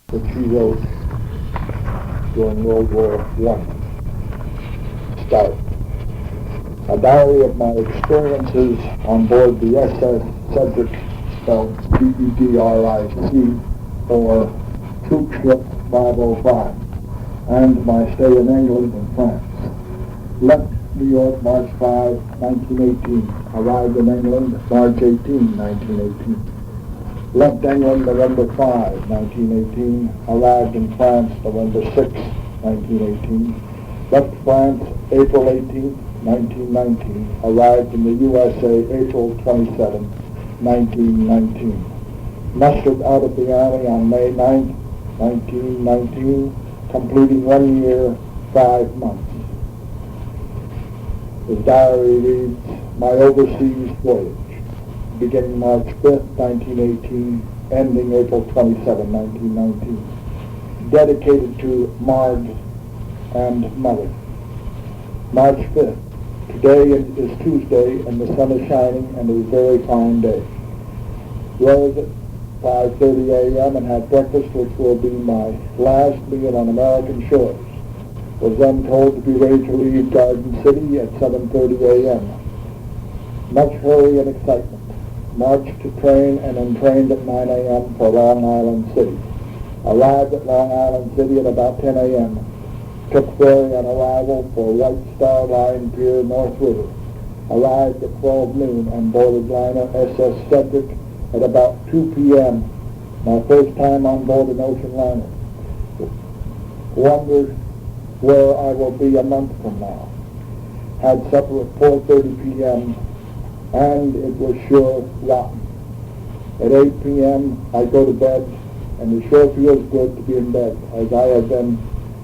that she wrote during World War I. Start. A diary of my experiences on board the SS Cedric, spelled Cedric, or troop ship 505, and my stay in England and France. Left New York March 5, 1918. Arrived in England March 18, 1918. Left England November 5, 1918. Arrived in France November 6, 1918. Left France April 18, 1919. Arrived in the USA April 27, 1919. Mustered out of the Army on May 9, 1919, completing 1 year, 5 months. His diary reads, my overseas voyage, beginning March 5th, 1918, ending April 27, 1919. Dedicated to Marge and Mother. March 5th. Today is Tuesday, and the sun is shining, and it is a very fine day. Rose at 5:30 a.m. and had breakfast, which will be my last meal on American shores. Was then told to be ready to leave Garden City at 7:30 a.m. Much hurry and excitement. Marched to train and entrained at 9 a.m. for Long Island City. Arrived at Long Island City at about 10 a.m. Took ferry on arrival for White Star Line Pier, North River. Arrived at 12 noon and boarded liner SS Cedric at about 2 p.m. My first time on board an ocean liner. Wondered where I will be a month from now. Had supper at 4:30 p.m. and it was sure rotten. At 8 p.m. I go to bed, and it sure feels good to be in bed, as I have been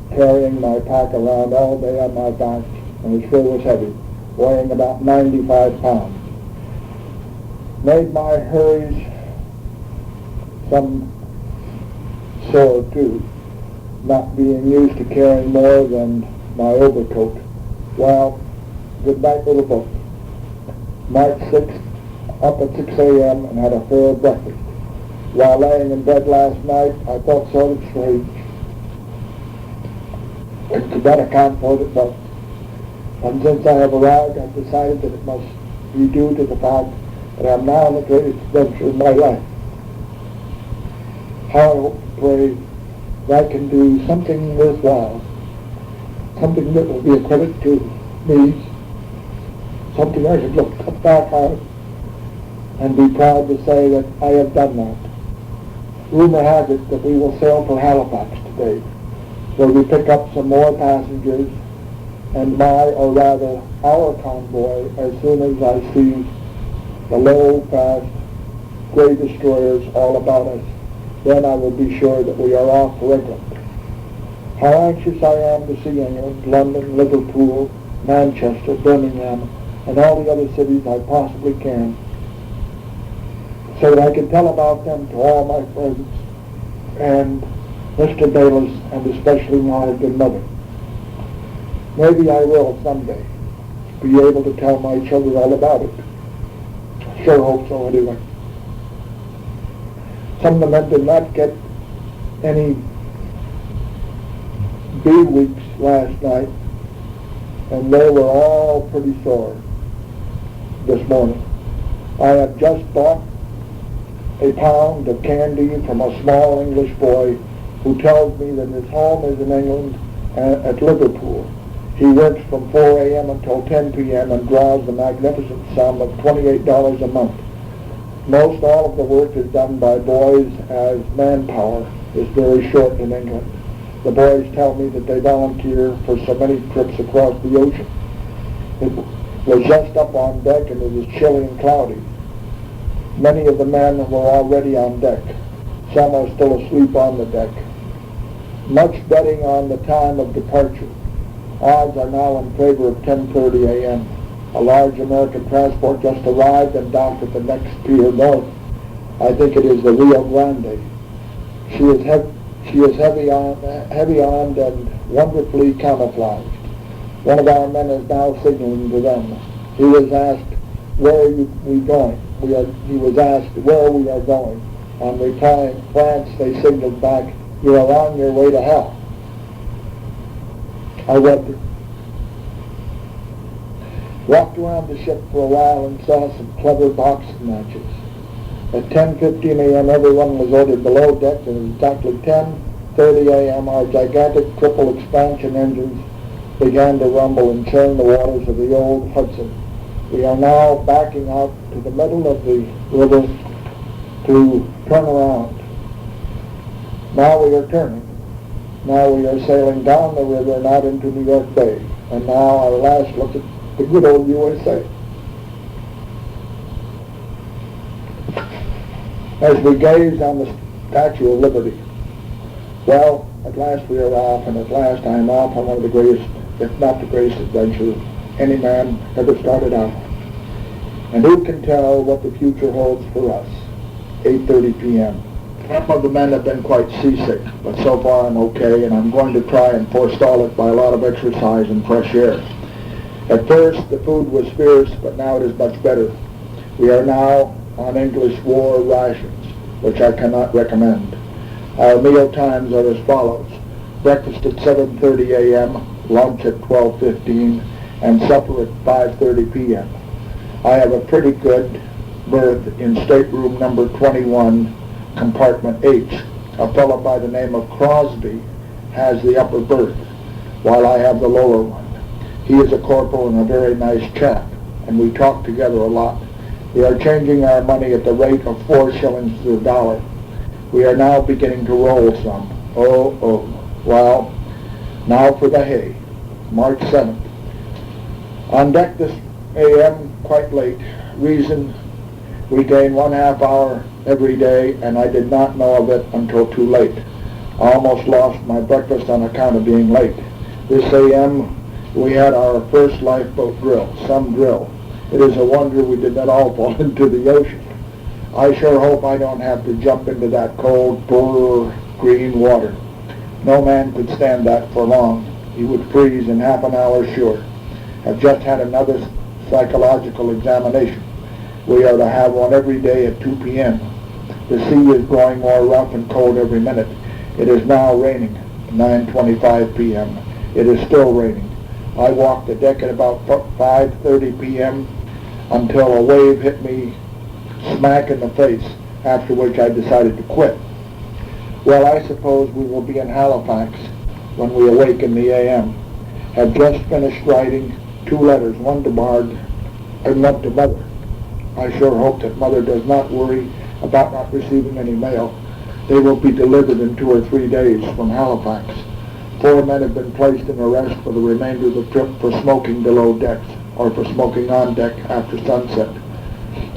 carrying my pack around all day on my back, and it sure was heavy, weighing about 95 pounds. Made my hurries some sore too, not being used to carrying more than my overcoat. Well, good night, little boat. March 6th, up at 6 a.m. and had a fair breakfast. While laying in bed last night, I felt sort of strange. And to that account for it, but and since I have arrived, I've decided that it must be due to the fact that I am now in the greatest adventure of my life. How I hope to pray that I can do something worthwhile, something that will be a credit to me, something I should look back on and be proud to say that I have done that. Rumor has it that we will sail for Halifax today, where we pick up some more passengers and or rather our convoy, as soon as I see the low, fast, gray destroyers all about us. Then I will be sure that we are off for England. How anxious I am to see England, London, Liverpool, Manchester, Birmingham, and all the other cities I possibly can, so that I can tell about them to all my friends and Mr. Bayless, and especially my good mother. Maybe I will someday be able to tell my children all about it. Sure hope so anyway. Some of the men did not get any B weeks last night, and they were all pretty sore this morning. I have just bought a pound of candy from a small English boy who tells me that his home is in England at Liverpool. He works from 4 a.m. until 10 p.m. and draws the magnificent sum of $28 a month. Most all of the work is done by boys, as manpower is very short in England. The boys tell me that they volunteer for so many trips across the ocean. It was just up on deck and it was chilly and cloudy. Many of the men were already on deck. Some are still asleep on the deck. Much betting on the time of departure. Odds are now in favor of 10:30 a.m. A large American transport just arrived and docked at the next pier north. I think it is the Rio Grande. She is heavy-armed and wonderfully camouflaged. One of our men is now signaling to them. He was asked, where are we going? He was asked where we are going. On replying France, they signaled back, you are on your way to hell. I wondered. Walked around the ship for a while and saw some clever boxing matches. At 10:15 a.m. everyone was ordered below deck, and at exactly 10:30 a.m. our gigantic triple expansion engines began to rumble and churn the waters of the old Hudson. We are now backing out to the middle of the river to turn around. Now we are turning. Now we are sailing down the river and out into New York Bay. And now our last look at the good old USA. As we gaze on the Statue of Liberty, well, at last we are off, and at last I am off on one of the greatest, if not the greatest adventure any man ever started out. And who can tell what the future holds for us? 8:30 p.m. Some of the men have been quite seasick, but so far I'm okay, and I'm going to try and forestall it by a lot of exercise and fresh air. At first, the food was fierce, but now it is much better. We are now on English war rations, which I cannot recommend. Our meal times are as follows: breakfast at 7:30 a.m., lunch at 12:15, and supper at 5:30 p.m. I have a pretty good berth in stateroom number 21, compartment H. A fellow by the name of Crosby has the upper berth, while I have the lower one. He is a corporal and a very nice chap, and we talk together a lot. We are changing our money at the rate of 4 shillings to the dollar. We are now beginning to roll some. Oh. Well, now for the hay. March 7th. On deck this a.m. quite late. Reason, we gain 1/2 hour every day, and I did not know of it until too late. I almost lost my breakfast on account of being late. This a.m. we had our first lifeboat drill, some drill. It is a wonder we did not all fall into the ocean. I sure hope I don't have to jump into that cold, poor green water. No man could stand that for long. He would freeze in half an hour sure. Have just had another psychological examination. We are to have one every day at 2 p.m. The sea is growing more rough and cold every minute. It is now raining, 9:25 p.m. It is still raining. I walked the deck at about 5:30 p.m. until a wave hit me smack in the face, after which I decided to quit. Well, I suppose we will be in Halifax when we awake in the a.m. Have just finished writing 2 letters, one to Marg and one to Mother. I sure hope that Mother does not worry about not receiving any mail. They will be delivered in 2 or 3 days from Halifax. 4 men have been placed in arrest for the remainder of the trip for smoking below decks, or for smoking on deck after sunset.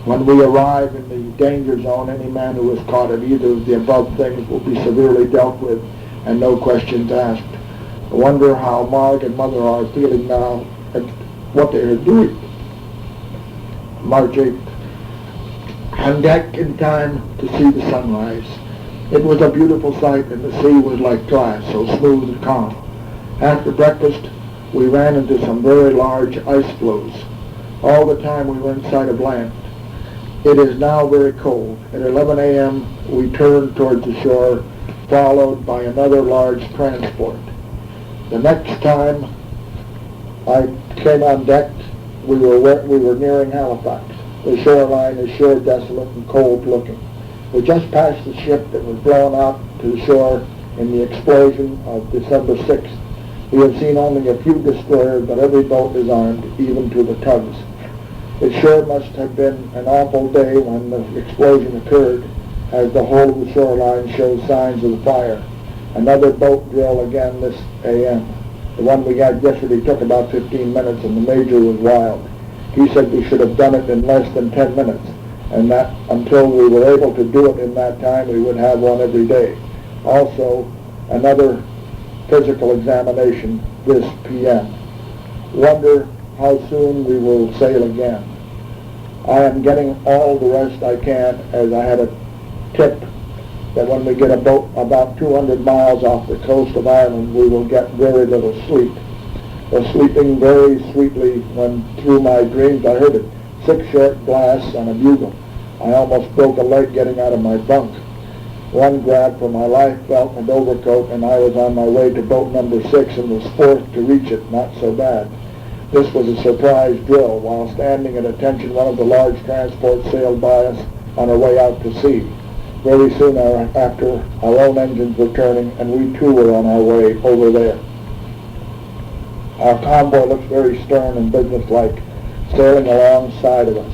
When we arrive in the danger zone, any man who is caught at either of the above things will be severely dealt with, and no questions asked. I wonder how Marg and Mother are feeling now and what they are doing. March 8th. On deck in time to see the sunrise. It was a beautiful sight, and the sea was like glass, so smooth and calm. After breakfast, we ran into some very large ice floes. All the time we were in sight of land. It is now very cold. At 11 a.m. we turned towards the shore, followed by another large transport. The next time I came on deck, we were nearing Halifax. The shoreline is sure desolate and cold looking. We just passed the ship that was blown out to the shore in the explosion of December 6th. We have seen only a few destroyers, but every boat is armed, even to the tugs. It sure must have been an awful day when the explosion occurred, as the whole of the shoreline shows signs of the fire. Another boat drill again this a.m. The one we had yesterday took about 15 minutes, and the major was wild. He said we should have done it in less than 10 minutes, and that until we were able to do it in that time, we would have one every day. Also, another physical examination this p.m. Wonder how soon we will sail again. I am getting all the rest I can, as I had a tip that when we get a boat about 200 miles off the coast of Ireland, we will get very little sleep. Was sleeping very sweetly when through my dreams I heard it. 6 short blasts on a bugle. I almost broke a leg getting out of my bunk. one grabbed for my life belt and overcoat, and I was on my way to boat number 6 and was fourth to reach it. Not so bad. This was a surprise drill. While standing at attention, one of the large transports sailed by us on our way out to sea. Very soon after, our own engines were turning, and we too were on our way over there. Our convoy looks very stern and businesslike, sailing alongside of us.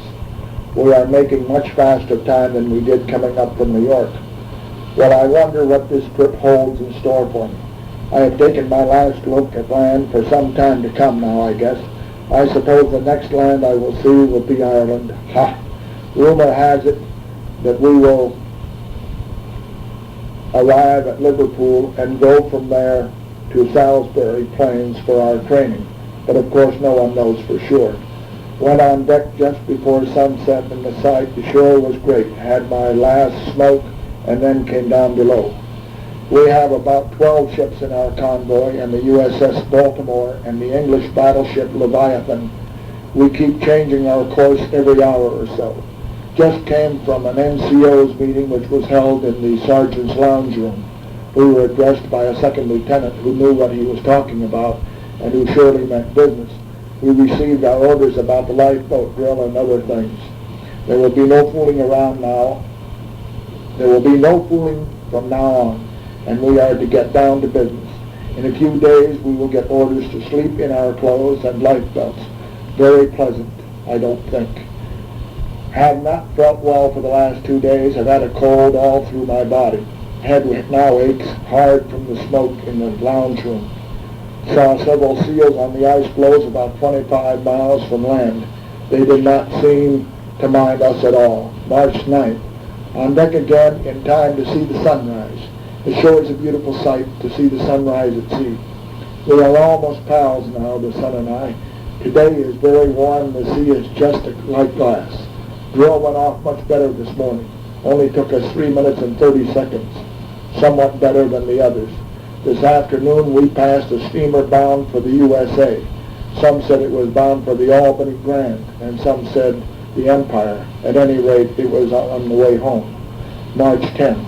We are making much faster time than we did coming up from New York. Well, I wonder what this trip holds in store for me. I have taken my last look at land for some time to come now, I guess. I suppose the next land I will see will be Ireland. Ha! Rumor has it that we will arrive at Liverpool and go from there to Salisbury Plains for our training. But of course no one knows for sure. Went on deck just before sunset, and the sight the shore was great. Had my last smoke and then came down below. We have about 12 ships in our convoy, and the USS Baltimore and the English battleship Leviathan. We keep changing our course every hour or so. Just came from an NCO's meeting which was held in the sergeant's lounge room. We were addressed by a second lieutenant who knew what he was talking about and who surely meant business. We received our orders about the lifeboat drill and other things. There will be no fooling around now. There will be no fooling from now on, and we are to get down to business. In a few days we will get orders to sleep in our clothes and life belts. Very pleasant, I don't think. Have not felt well for the last 2 days. Have had a cold all through my body. Head now aches hard from the smoke in the lounge room. Saw several seals on the ice floes about 25 miles from land. They did not seem to mind us at all. March 9th. On deck again in time to see the sunrise. The shore is a beautiful sight to see the sunrise at sea. We are almost pals now, the son and I. Today is very warm. The sea is just like glass. Drill went off much better this morning. Only took us 3 minutes and 30 seconds. Somewhat better than the others. This afternoon we passed a steamer bound for the USA. Some said it was bound for the Albany Grand, and some said the Empire. At any rate, it was on the way home. March 10th.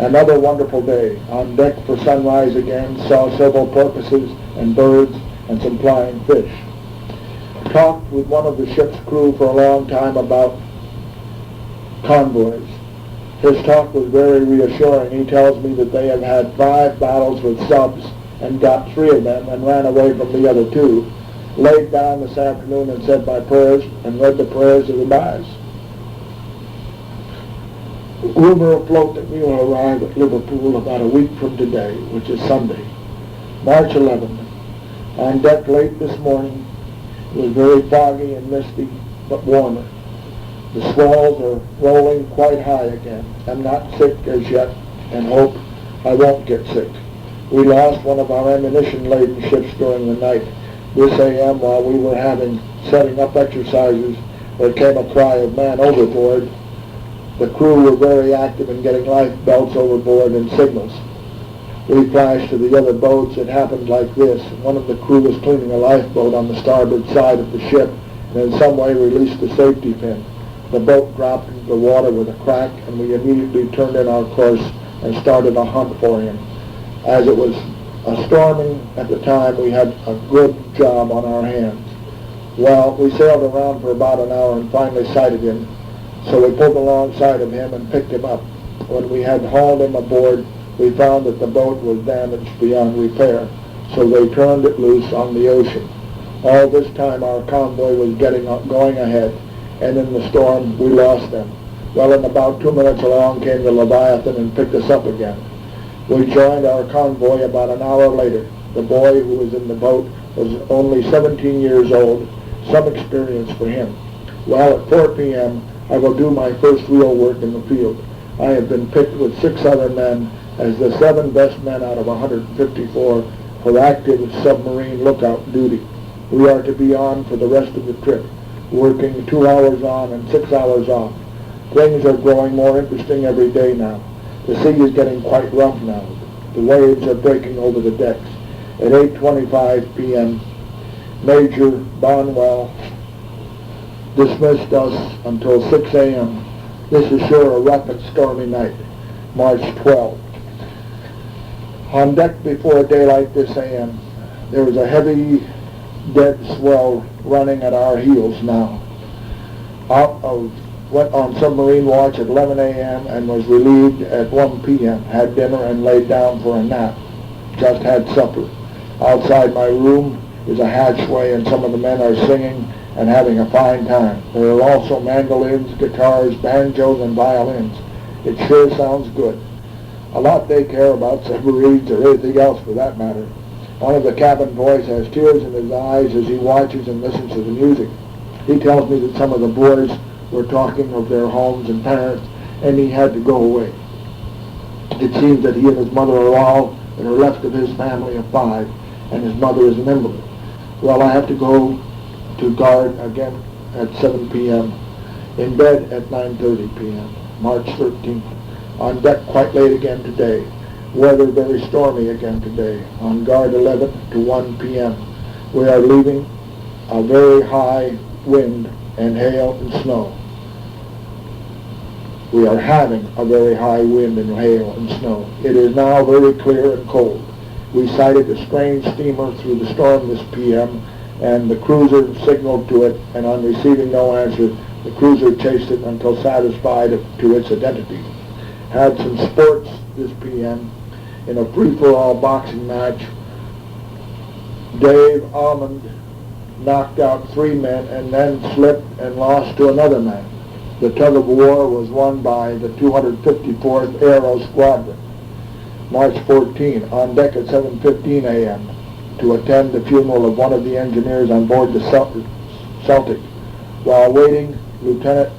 Another wonderful day. On deck for sunrise again. Saw several porpoises and birds and some flying fish. Talked with one of the ship's crew for a long time about convoys. His talk was very reassuring. He tells me that they have had 5 battles with subs and got 3 of them and ran away from the other 2. Laid down this afternoon and said my prayers and read the prayers of the guys. Rumor afloat that we will arrive at Liverpool about a week from today, which is Sunday. March 11th. On deck late this morning. It was very foggy and misty, but warmer. The swells are rolling quite high again. I'm not sick as yet, and hope I won't get sick. We lost one of our ammunition-laden ships during the night. This AM, while we were setting up exercises, there came a cry of man overboard. The crew were very active in getting life belts overboard and signals. We flashed to the other boats. It happened like this. One of the crew was cleaning a lifeboat on the starboard side of the ship and in some way released the safety pin. The boat dropped into the water with a crack, and we immediately turned in our course and started a hunt for him. As it was storming at the time, we had a good job on our hands. Well, we sailed around for about an hour and finally sighted him, so we pulled alongside of him and picked him up. When we had hauled him aboard, we found that the boat was damaged beyond repair, so they turned it loose on the ocean. All this time our convoy was going ahead, and in the storm we lost them. Well, in about 2 minutes along came the Leviathan and picked us up again. We joined our convoy about an hour later. The boy who was in the boat was only 17 years old, some experience for him. Well, at 4 p.m. I will do my first real work in the field. I have been picked with 6 other men as the 7 best men out of 154 for active submarine lookout duty. We are to be on for the rest of the trip, working 2 hours on and 6 hours off. Things are growing more interesting every day now. The sea is getting quite rough now. The waves are breaking over the decks. At 8:25 p.m., Major Bonwell dismissed us until 6 a.m. This is sure a rough and stormy night. March 12th. On deck before daylight this a.m., there was a heavy, dead swell running at our heels now. Went on submarine watch at 11 a.m. and was relieved at 1 p.m. Had dinner and laid down for a nap. Just had supper. Outside my room is a hatchway and some of the men are singing and having a fine time. There are also mandolins, guitars, banjos, and violins. It sure sounds good. A lot they care about submarines or anything else for that matter. One of the cabin boys has tears in his eyes as he watches and listens to the music. He tells me that some of the boys were talking of their homes and parents, and he had to go away. It seems that he and his mother are all that are left of his family of 5, and his mother is an invalid. Well, I have to go to guard again at 7 p.m., in bed at 9:30 p.m., March 13th. On deck quite late again today. Weather very stormy again today. On guard 11 to 1 p.m. We are leaving a very high wind and hail and snow. We are having a very high wind and hail and snow. It is now very clear and cold. We sighted a strange steamer through the storm this p.m., and the cruiser signaled to it, and on receiving no answer, the cruiser chased it until satisfied to its identity. Had some sports this p.m. in a free-for-all boxing match. Dave Almond knocked out 3 men and then slipped and lost to another man. The tug of war was won by the 254th Aero Squadron. March 14, on deck at 7:15 a.m. to attend the funeral of one of the engineers on board the Celtic. While waiting, Lieutenant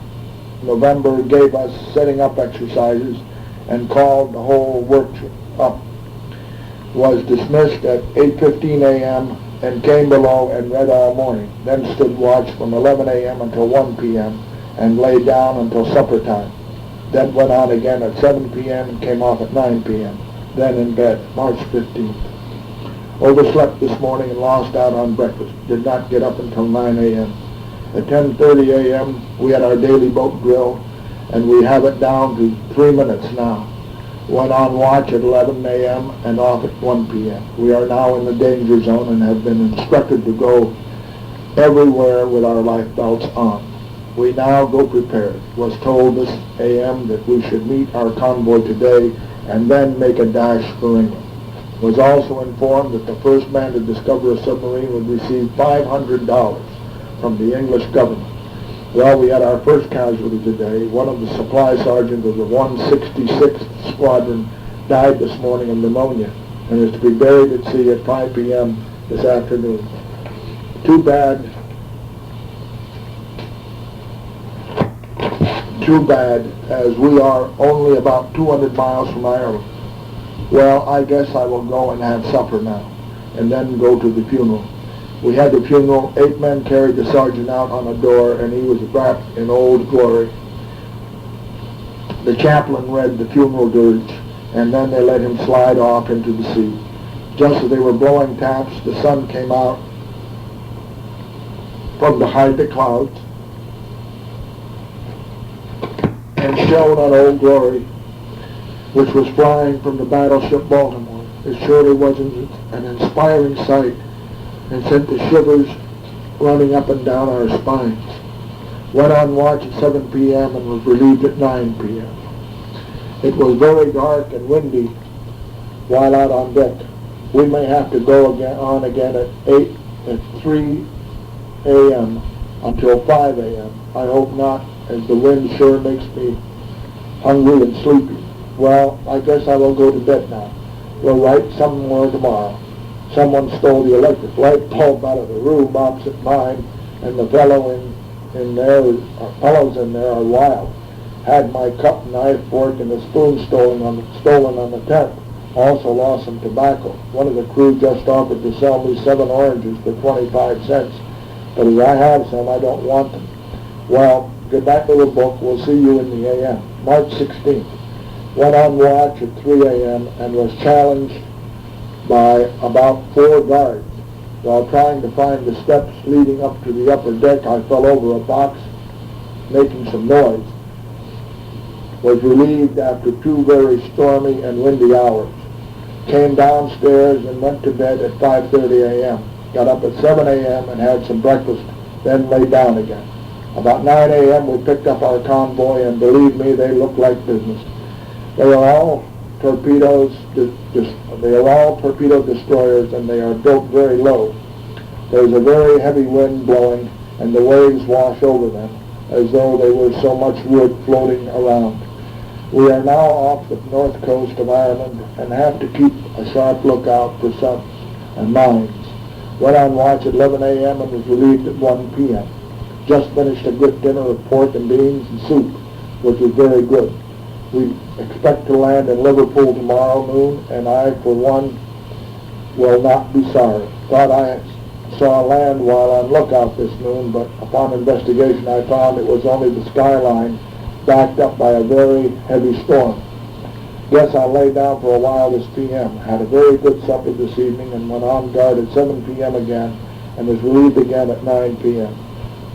November gave us setting up exercises and called the whole work up. Was dismissed at 8:15 a.m. and came below and read all morning. Then stood watch from 11 a.m. until 1 p.m. and lay down until supper time. Then went on again at 7 p.m. and came off at 9 p.m. Then in bed, March 15th. Overslept this morning and lost out on breakfast. Did not get up until 9 a.m. At 10:30 a.m. we had our daily boat drill, and we have it down to 3 minutes now. Went on watch at 11 a.m. and off at 1 p.m. We are now in the danger zone and have been instructed to go everywhere with our life belts on. We now go prepared. Was told this a.m. that we should meet our convoy today and then make a dash for England. Was also informed that the first man to discover a submarine would receive $500 from the English government. Well, we had our first casualty today. One of the supply sergeants of the 166th Squadron died this morning of pneumonia and is to be buried at sea at 5 p.m. this afternoon. Too bad, as we are only about 200 miles from Aero. Well, I guess I will go and have supper now, and then go to the funeral. We had the funeral. 8 men carried the sergeant out on a door, and he was wrapped in old glory. The chaplain read the funeral dirge, and then they let him slide off into the sea. Just as they were blowing taps, the sun came out from behind the clouds and shone on Old Glory, which was flying from the battleship Baltimore. It surely was an inspiring sight and sent the shivers running up and down our spines. Went on watch at 7 p.m. and was relieved at 9 p.m. It was very dark and windy while out on deck. We may have to go on again at 3 a.m. until 5 a.m. I hope not, as the wind sure makes me hungry and sleepy. Well, I guess I will go to bed now. We'll write some more tomorrow. Someone stole the electric light bulb out of the room opposite mine, and the fellows in there are wild. Had my cup, knife, fork, and a spoon stolen on the tent. Also lost some tobacco. One of the crew just offered to sell me 7 oranges for 25 cents, but as I have some, I don't want them. Well, good night, little book. We'll see you in the a.m. March 16th. Went on watch at 3 a.m. and was challenged by about 4 guards. While trying to find the steps leading up to the upper deck, I fell over a box making some noise. was relieved after 2 very stormy and windy hours. Came downstairs and went to bed at 5:30 a.m. Got up at 7 a.m. and had some breakfast, then lay down again. About 9 a.m. we picked up our convoy, and believe me, they looked like business. They are all torpedoes. They are all torpedo destroyers, and they are built very low. There's a very heavy wind blowing, and the waves wash over them as though they were so much wood floating around. We are now off the north coast of Ireland and have to keep a sharp lookout for suns and mines. Went on watch at 11 a.m. and was relieved at 1 p.m. Just finished a good dinner of pork and beans and soup, which was very good. We expect to land in Liverpool tomorrow noon, and I, for one, will not be sorry. Thought I saw land while on lookout this noon, but upon investigation I found it was only the skyline backed up by a very heavy storm. Guess I'll lay down for a while this p.m. Had a very good supper this evening and went on guard at 7 p.m. again and was relieved again at 9 p.m.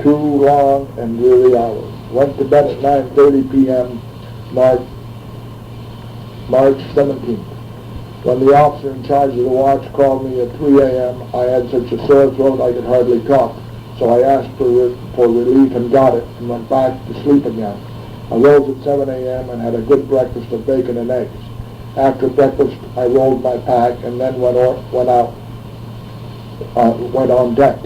2 long and weary hours. Went to bed at 9:30 p.m. March 17th. When the officer in charge of the watch called me at 3 a.m., I had such a sore throat I could hardly talk, so I asked for relief and got it and went back to sleep again. I rose at 7 a.m. and had a good breakfast of bacon and eggs. After breakfast, I rolled my pack and then went on deck.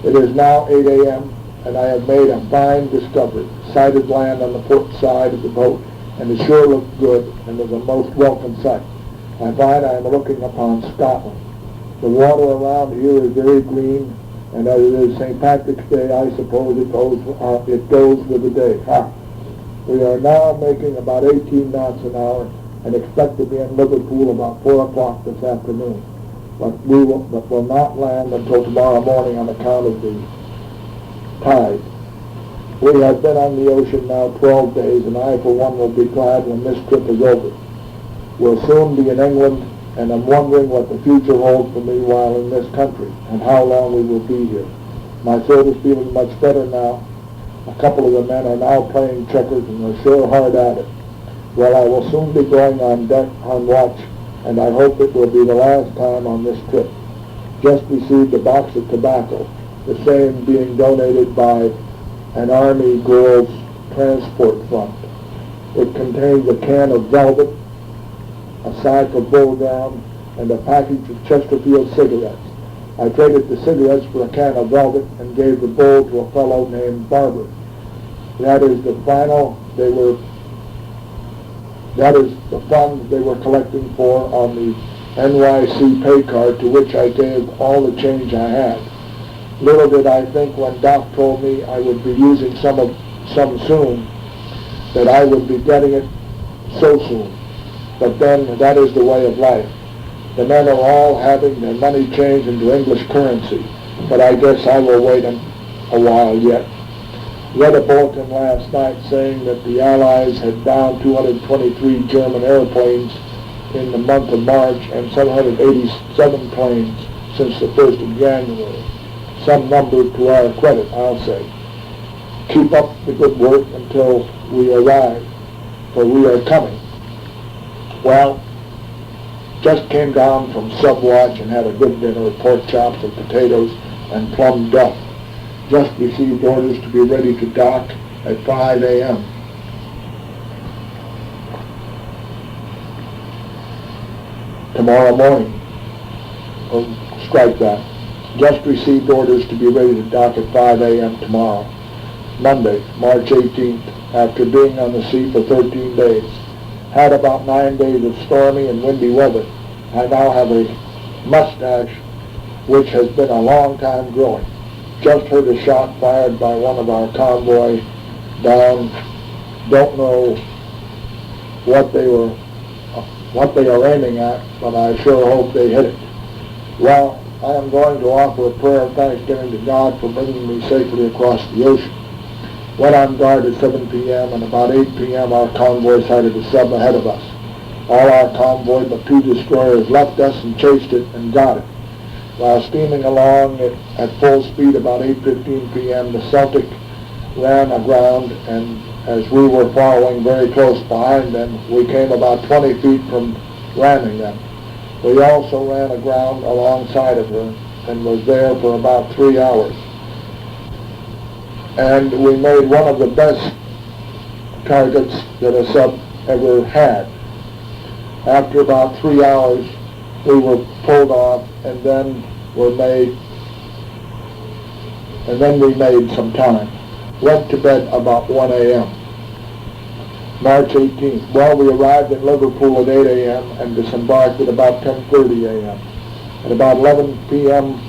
It is now 8 a.m. and I have made a fine discovery. Sighted land on the port side of the boat, and it sure looked good and was a most welcome sight. I find I am looking upon Scotland. The water around here is very green, and as it is St. Patrick's Day, I suppose it goes with the day. Ha! We are now making about 18 knots an hour and expect to be in Liverpool about 4 o'clock this afternoon. But will not land until tomorrow morning on account of the tide. We have been on the ocean now 12 days, and I, for one, will be glad when this trip is over. We'll soon be in England, and I'm wondering what the future holds for me while in this country, and how long we will be here. My throat is feeling much better now. A couple of the men are now playing checkers, and they're sure hard at it. Well, I will soon be going on deck on watch, and I hope it will be the last time on this trip. Just received a box of tobacco, the same being donated by an Army Girls Transport Fund. It contains a can of velvet, a sack of bullgum, and a package of Chesterfield cigarettes. I traded the cigarettes for a can of velvet and gave the bowl to a fellow named Barber. That is the fund they were collecting for on the NYC pay card, to which I gave all the change I had. Little did I think when Doc told me I would be using some soon, that I would be getting it so soon. But then that is the way of life. The men are all having their money changed into English currency, but I guess I will wait a while yet. Read a bulletin last night saying that the Allies had downed 223 German airplanes in the month of March and 787 planes since the 1st of January. Some number to our credit, I'll say. Keep up the good work until we arrive, for we are coming. Well, just came down from sub-watch and had a good dinner of pork chops and potatoes and plum duff. Just received orders to be ready to dock at 5 a.m. tomorrow morning. Strike that. Just received orders to be ready to dock at 5 a.m. tomorrow, Monday, March 18th, after being on the sea for 13 days. Had about 9 days of stormy and windy weather. I now have a mustache which has been a long time growing. Just heard a shot fired by one of our convoy down. Don't know what they are aiming at, but I sure hope they hit it. Well, I am going to offer a prayer of thanksgiving to God for bringing me safely across the ocean. Went on guard at 7 p.m. and about 8 p.m. our convoy sighted a sub ahead of us. All our convoy but 2 destroyers left us and chased it and got it. While steaming along at full speed about 8:15 p.m., the Celtic ran aground and as we were following very close behind them, we came about 20 feet from ramming them. We also ran aground alongside of her and was there for about 3 hours. And we made one of the best targets that a sub ever had. After about 3 hours, we were pulled off, and then we made some time. Went to bed about 1 a.m. March 18th. Well, we arrived in Liverpool at 8 a.m. and disembarked at about 10:30 a.m. At about 11 p.m.,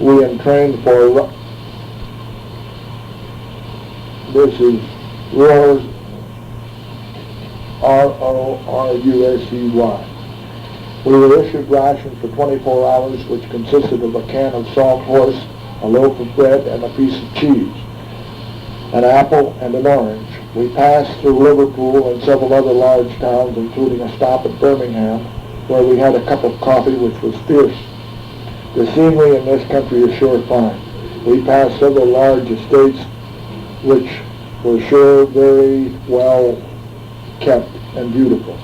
we entrained for, this is RORUSEY, R-O-R-U-S-E-Y. We were issued rations for 24 hours, which consisted of a can of salt horse, a loaf of bread, and a piece of cheese, an apple, and an orange. We passed through Liverpool and several other large towns, including a stop at Birmingham, where we had a cup of coffee, which was fierce. The scenery in this country is sure fine. We passed several large estates, which were sure very well kept and beautiful.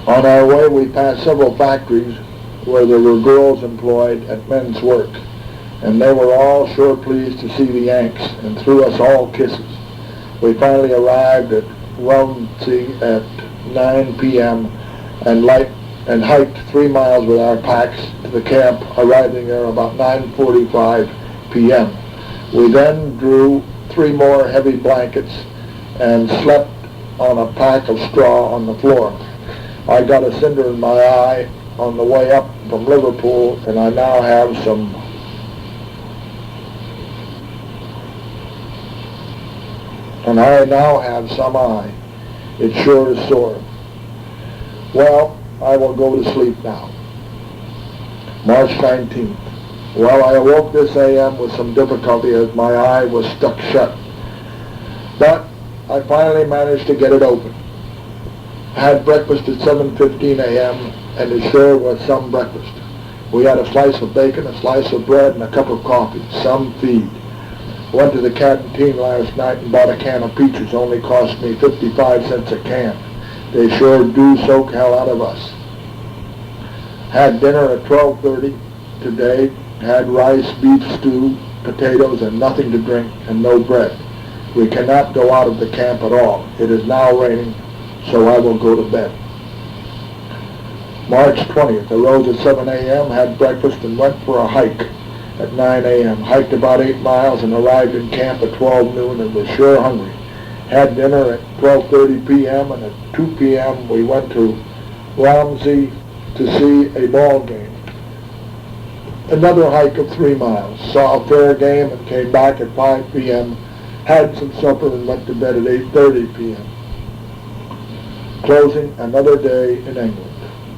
On our way, we passed several factories where there were girls employed at men's work, and they were all sure pleased to see the Yanks and threw us all kisses. We finally arrived at Romsey at 9 p.m. and hiked 3 miles with our packs to the camp, arriving there about 9:45 p.m. We then drew 3 more heavy blankets and slept on a pack of straw on the floor. I got a cinder in my eye on the way up from Liverpool, and I now have some eye. It sure is sore. Well, I will go to sleep now. March 19th. Well, I awoke this a.m. with some difficulty as my eye was stuck shut. But I finally managed to get it open. Had breakfast at 7:15 a.m. and it sure was some breakfast. We had a slice of bacon, a slice of bread, and a cup of coffee. Some feed. Went to the canteen last night and bought a can of peaches. Only cost me 55 cents a can. They sure do soak hell out of us. Had dinner at 12:30 today. Had rice, beef stew, potatoes, and nothing to drink, and no bread. We cannot go out of the camp at all. It is now raining, so I will go to bed. March 20th. Arose at 7 a.m., had breakfast, and went for a hike at 9 a.m. Hiked about 8 miles and arrived in camp at 12 noon and was sure hungry. Had dinner at 12:30 p.m. and at 2 p.m. we went to Romsey to see a ball game. Another hike of 3 miles. Saw a fair game and came back at 5 p.m. Had some supper and went to bed at 8:30 p.m. Closing another day in England.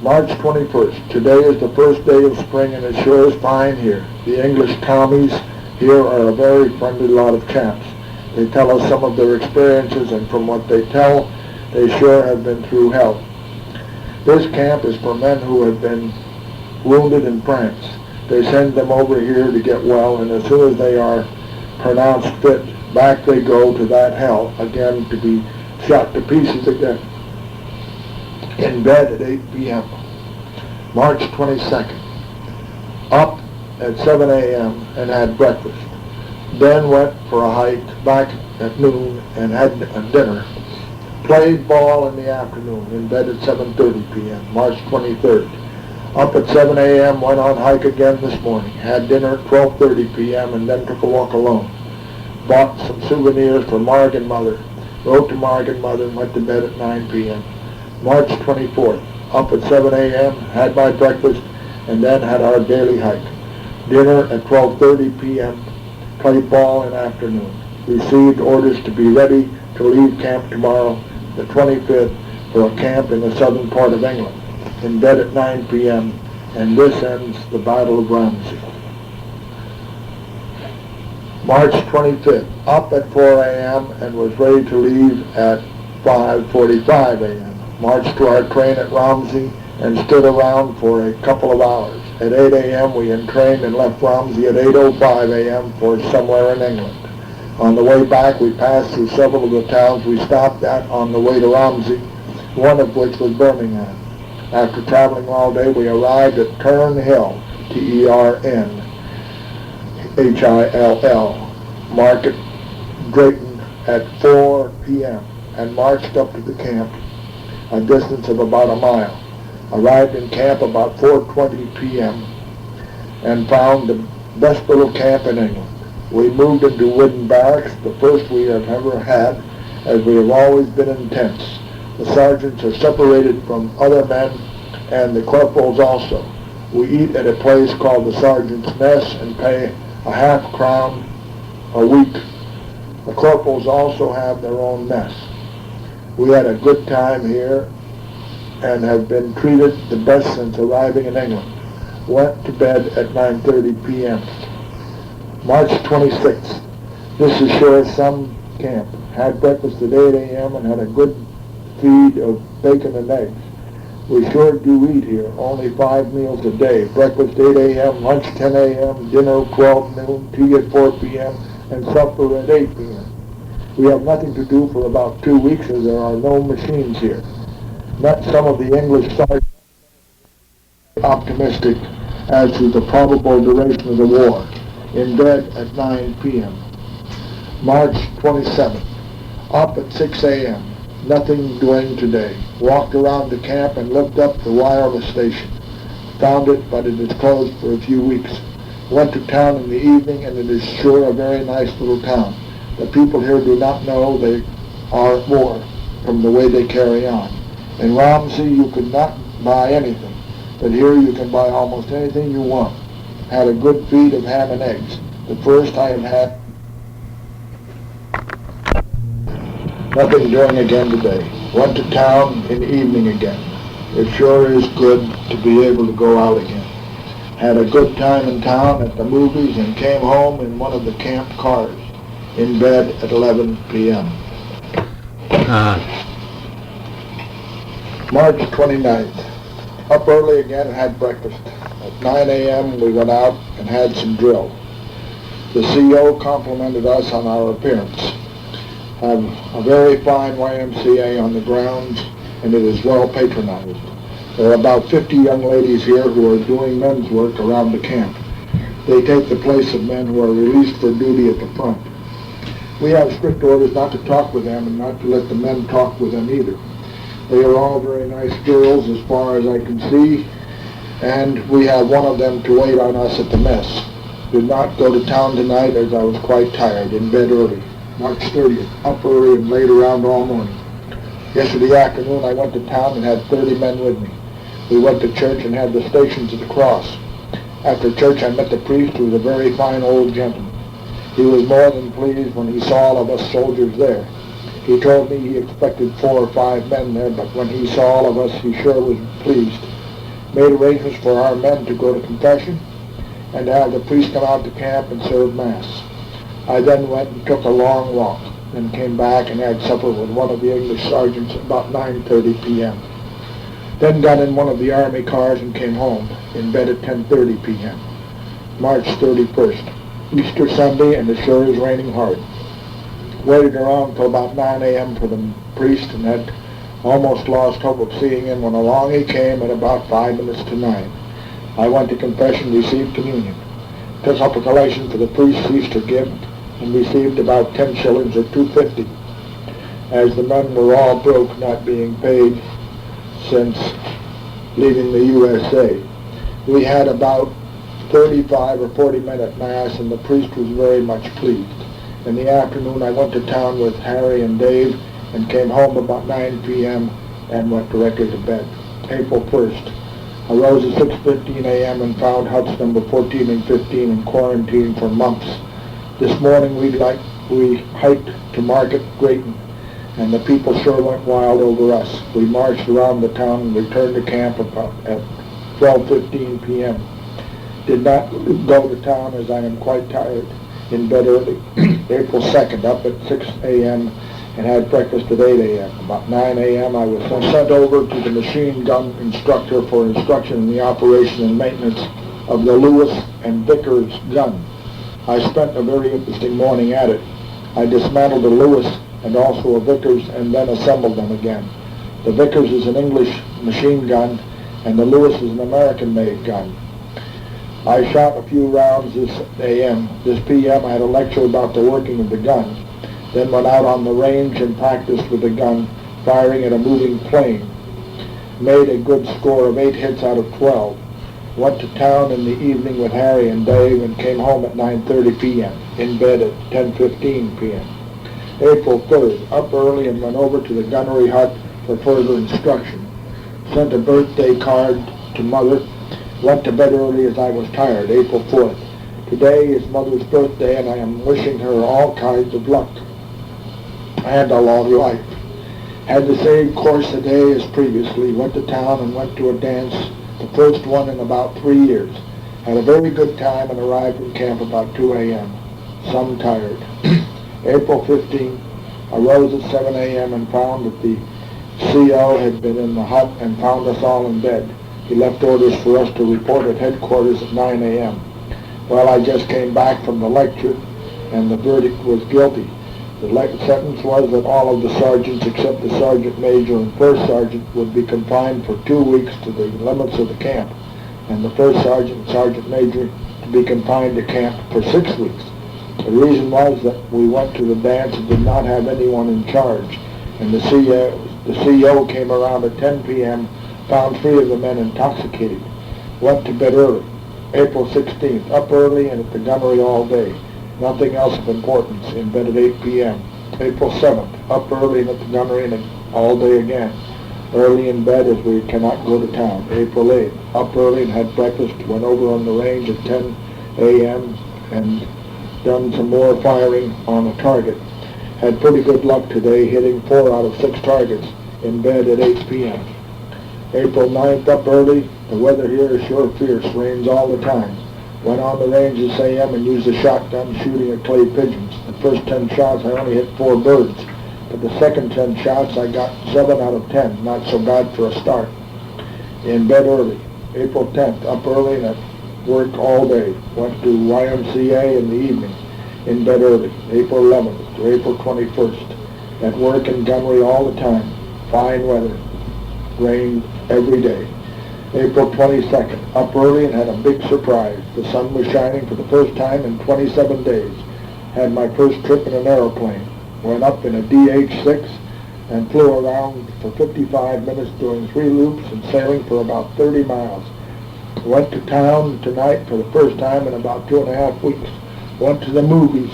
March 21st. Today is the first day of spring and it sure is fine here. The English Tommies here are a very friendly lot of chaps. They tell us some of their experiences, and from what they tell, they sure have been through hell. This camp is for men who have been wounded in France. They send them over here to get well, and as soon as they are pronounced fit, back they go to that hell again to be shot to pieces again. In bed at 8 p.m. March 22nd. Up at 7 a.m. and had breakfast. Then went for a hike back at noon and had dinner. Played ball in the afternoon. In bed at 7:30 p.m. March 23rd. Up at 7 a.m. went on hike again this morning. Had dinner at 12:30 p.m. and then took a walk alone. Bought some souvenirs for Marg and Mother. Wrote to Marg and Mother and went to bed at 9 p.m. March 24th. Up at 7 a.m. Had my breakfast and then had our daily hike. Dinner at 12:30 p.m. Played ball in afternoon. Received orders to be ready to leave camp tomorrow, the 25th, for a camp in the southern part of England. In bed at 9 p.m. and this ends the Battle of Romsey. March 25th. Up at 4 a.m. and was ready to leave at 5:45 a.m. Marched to our train at Romsey and stood around for a couple of hours. At 8 a.m. we entrained and left Romsey at 8:05 a.m. for somewhere in England. On the way back, we passed through several of the towns we stopped at on the way to Romsey, one of which was Birmingham. After traveling all day, we arrived at Tern Hill, Ternhill, Market Drayton at 4 p.m. and marched up to the camp, a distance of about a mile. Arrived in camp about 4:20 p.m. and found the best little camp in England. We moved into wooden barracks, the first we have ever had, as we have always been in tents. The sergeants are separated from other men, and the corporals also. We eat at a place called the Sergeant's Mess and pay a half-crown a week. The corporals also have their own mess. We had a good time here and have been treated the best since arriving in England. Went to bed at 9:30 p.m. March 26th. This is sure some camp. Had breakfast at 8 a.m. and had a good feed of bacon and eggs. We sure do eat here, only 5 meals a day. Breakfast 8 a.m., lunch 10 a.m., dinner 12 noon, tea at 4 p.m., and supper at 8 p.m. We have nothing to do for about 2 weeks as there are no machines here. Met some of the English sergeants optimistic as to the probable duration of the war. In bed at 9 p.m. March 27th. Up at 6 a.m. Nothing doing today. Walked around the camp and looked up the wireless station. Found it, but it is closed for a few weeks. Went to town in the evening, and it is sure a very nice little town. The people here do not know they are at war from the way they carry on. In Romsey you could not buy anything, but here you can buy almost anything you want. Had a good feed of ham and eggs. The first I have had. Nothing doing again today. Went to town in the evening again. It sure is good to be able to go out again. Had a good time in town at the movies and came home in one of the camp cars. In bed at 11 p.m. March 29th. Up early again and had breakfast. At 9 a.m. we went out and had some drill. The CO complimented us on our appearance. Have a very fine YMCA on the grounds, and it is well patronized. There are about 50 young ladies here who are doing men's work around the camp. They take the place of men who are released for duty at the front. We have strict orders not to talk with them and not to let the men talk with them either. They are all very nice girls as far as I can see, and we have one of them to wait on us at the mess. Did not go to town tonight as I was quite tired, in bed early. March 30th, up early and laid around all morning. Yesterday afternoon I went to town and had 30 men with me. We went to church and had the Stations of the Cross. After church I met the priest, who was a very fine old gentleman. He was more than pleased when he saw all of us soldiers there. He told me he expected 4 or 5 men there, but when he saw all of us he sure was pleased. Made arrangements for our men to go to confession and to have the priest come out to camp and serve Mass. I then went and took a long walk, then came back and had supper with one of the English sergeants about 9:30 p.m. Then got in one of the army cars and came home, in bed at 10:30 p.m. March 31st, Easter Sunday, and it sure is raining hard. Waited around till about 9 a.m. for the priest and had almost lost hope of seeing him when along he came at about 5 minutes to 9. I went to confession, received communion, took up a collation for the priest's Easter gift, and received about 10 shillings or 2.50, as the men were all broke, not being paid since leaving the USA. We had about 35 or 40 men at Mass, and the priest was very much pleased. In the afternoon I went to town with Harry and Dave and came home about 9 p.m. and went directly to bed. April 1st. I rose at 6:15 a.m. and found huts number 14 and 15 in quarantine for months. This morning we hiked to Market Drayton, and the people sure went wild over us. We marched around the town and returned to camp about at 12:15 p.m. Did not go to town as I am quite tired, in bed early. April 2nd, up at 6 a.m. and had breakfast at 8 a.m. About 9 a.m. I was sent over to the machine gun instructor for instruction in the operation and maintenance of the Lewis and Vickers gun. I spent a very interesting morning at it. I dismantled a Lewis and also a Vickers and then assembled them again. The Vickers is an English machine gun and the Lewis is an American-made gun. I shot a few rounds this AM. This PM I had a lecture about the working of the gun, then went out on the range and practiced with the gun, firing at a moving plane. Made a good score of 8 hits out of 12. Went to town in the evening with Harry and Dave and came home at 9:30 p.m., in bed at 10:15 p.m. April 3rd, up early and went over to the gunnery hut for further instruction. Sent a birthday card to Mother. Went to bed early as I was tired, April 4th. Today is Mother's birthday and I am wishing her all kinds of luck and a long life. Had the same course today as previously. Went to town and went to a dance, the first one in about 3 years. Had a very good time and arrived in camp about 2 a.m. Some tired. April 15th, I rose at 7 a.m. and found that the CO had been in the hut and found us all in bed. He left orders for us to report at headquarters at 9 a.m. Well, I just came back from the lecture and the verdict was guilty. The sentence was that all of the sergeants except the sergeant major and first sergeant would be confined for 2 weeks to the limits of the camp, and the first sergeant and sergeant major to be confined to camp for 6 weeks. The reason was that we went to the dance and did not have anyone in charge, and the CO came around at 10 p.m., found 3 of the men intoxicated. Went to bed early. April 16th, up early and at the gunnery all day. Nothing else of importance, in bed at 8 p.m. April 7th, up early and at the gunnery and all day again. Early in bed as we cannot go to town. April 8th, up early and had breakfast, went over on the range at 10 a.m. and done some more firing on a target. Had pretty good luck today, hitting 4 out of 6 targets, in bed at 8 p.m. April 9th, up early. The weather here is sure fierce, rains all the time. Went on the range this a.m. and used a shotgun shooting at clay pigeons. The first 10 shots I only hit 4 birds, but the second 10 shots I got 7 out of 10, not so bad for a start. In bed early. April 10th, up early and at work all day. Went to YMCA in the evening. In bed early. April 11th to April 21st. At work and gunnery all the time. Fine weather. Rained every day. April 22nd, up early and had a big surprise. The sun was shining for the first time in 27 days. Had my first trip in an aeroplane. Went up in a DH-6 and flew around for 55 minutes doing 3 loops and sailing for about 30 miles. Went to town tonight for the first time in about 2.5 weeks. Went to the movies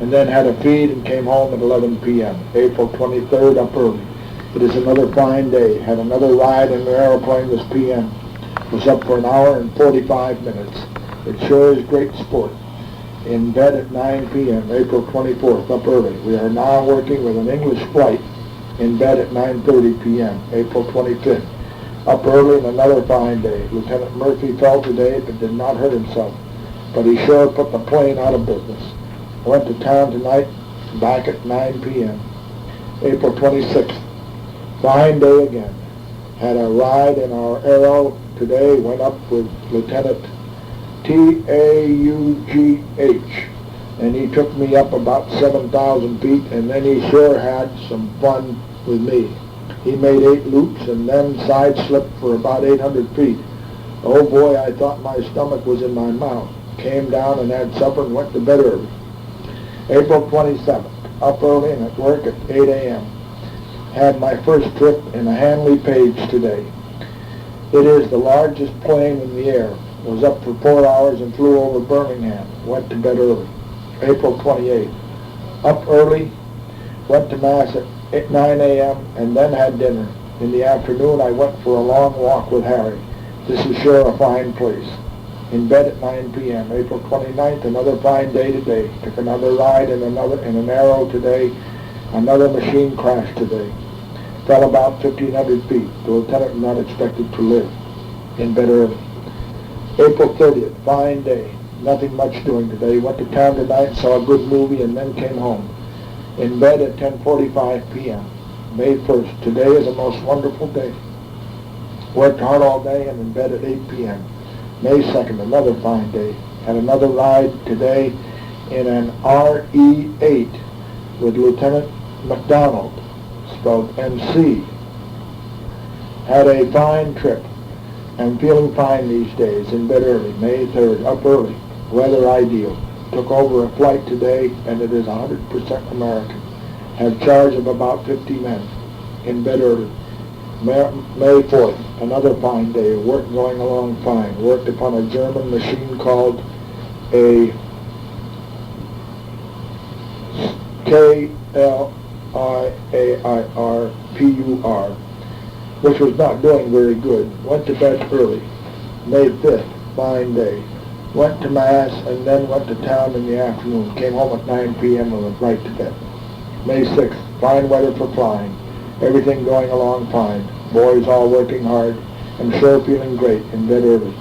and then had a feed and came home at 11 p.m. April 23rd, up early. It is another fine day. Had another ride in an aeroplane this p.m. Was up for an hour and 45 minutes. It sure is great sport. In bed at 9 p.m. April 24th, up early. We are now working with an English flight. In bed at 9:30 p.m. April 25th. Up early and another fine day. Lieutenant Murphy fell today but did not hurt himself. But he sure put the plane out of business. I went to town tonight, back at 9 p.m. April 26th. Fine day again. Had a ride in our Aero today, went up with Lieutenant T-A-U-G-H, and he took me up about 7,000 feet, and then he sure had some fun with me. He made 8 loops and then side slipped for about 800 feet. Oh boy, I thought my stomach was in my mouth. Came down and had supper and went to bed early. April 27th, up early and at work at 8 a.m. Had my first trip in a Handley Page today. It is the largest plane in the air. Was up for 4 hours and flew over Birmingham. Went to bed early. April 28th. Up early, went to Mass at 9 a.m. and then had dinner. In the afternoon I went for a long walk with Harry. This is sure a fine place. In bed at 9 p.m. April 29th, another fine day today. Took another ride in an Aero today. Another machine crash today. Fell about 1,500 feet. The lieutenant not expected to live. In bed early. April 30th, fine day. Nothing much doing today. Went to town tonight, saw a good movie, and then came home. In bed at 10:45 p.m. May 1st. Today is a most wonderful day. Worked hard all day and in bed at 8 p.m. May 2nd, another fine day. Had another ride today in an RE-8 with Lieutenant McDonald, spelled MC. Had a fine trip. I'm feeling fine these days, in bed early, May 3rd, up early, weather ideal. Took over a flight today, and it is 100% American. Had charge of about 50 men, in bed early. May 4th, another fine day, work going along fine. Worked upon a German machine called a KLIAIRPUR, which was not doing very good. Went to bed early. May 5th, fine day. Went to Mass and then went to town in the afternoon. Came home at 9 p.m. and went right to bed. May 6th, fine weather for flying. Everything going along fine. Boys all working hard. I'm sure feeling great, in bed early.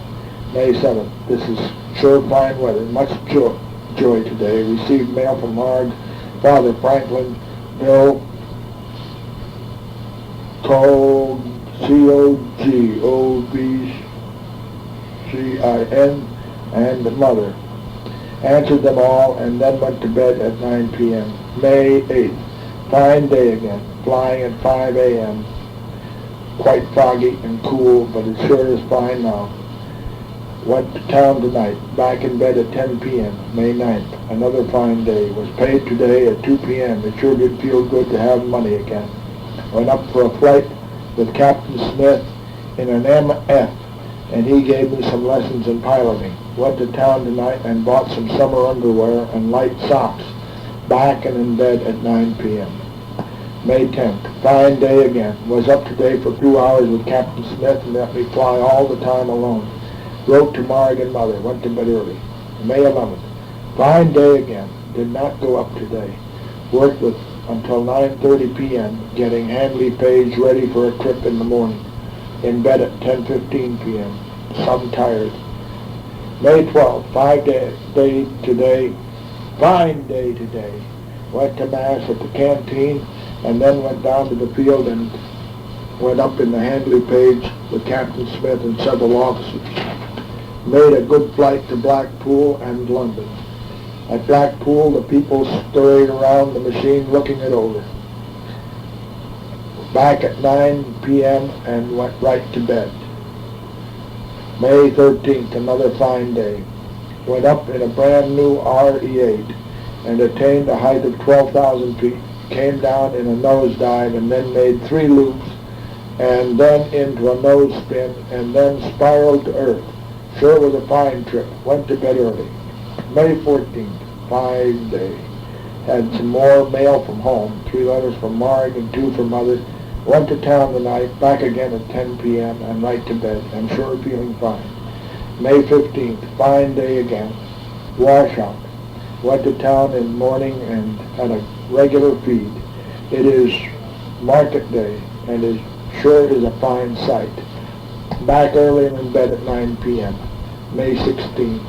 May 7th, this is sure fine weather. Much joy today. Received mail from Marg, Father Franklin, Bill, COGOBCIN, and the mother. Answered them all and then went to bed at 9 p.m. May 8th, fine day again, flying at 5 a.m. Quite foggy and cool, but it sure is fine now. Went to town tonight, back in bed at 10 p.m. May 9th, another fine day. Was paid today at 2 p.m. It sure did feel good to have money again. Went up for a flight with Captain Smith in an MF, and he gave me some lessons in piloting. Went to town tonight and bought some summer underwear and light socks. Back and in bed at 9 p.m. May 10th, fine day again. Was up today for 2 hours with Captain Smith and let me fly all the time alone. Wrote to Marg and Mother. Went to bed early. May 11th, fine day again. Did not go up today. Worked with until 9:30 p.m. getting Handley Page ready for a trip in the morning. In bed at 10:15 p.m. Some tired. May 12th, fine day today. Went to Mass at the canteen and then went down to the field and went up in the Handley Page with Captain Smith and several officers. Made a good flight to Blackpool and London. At Blackpool, the people scurried around the machine looking it over. Back at 9 p.m. and went right to bed. May 13th, another fine day. Went up in a brand new RE-8 and attained a height of 12,000 feet. Came down in a nosedive and then made 3 loops and then into a nose spin and then spiraled to Earth. Sure was a fine trip. Went to bed early. May 14th, fine day. Had some more mail from home, 3 letters from Marg and 2 from Mother. Went to town tonight, back again at 10 p.m. and right to bed. I'm sure feeling fine. May 15th, fine day again. Washout. Went to town in morning and had a regular feed. It is market day and it sure is a fine sight. Back early and in bed at 9 p.m. May 16th,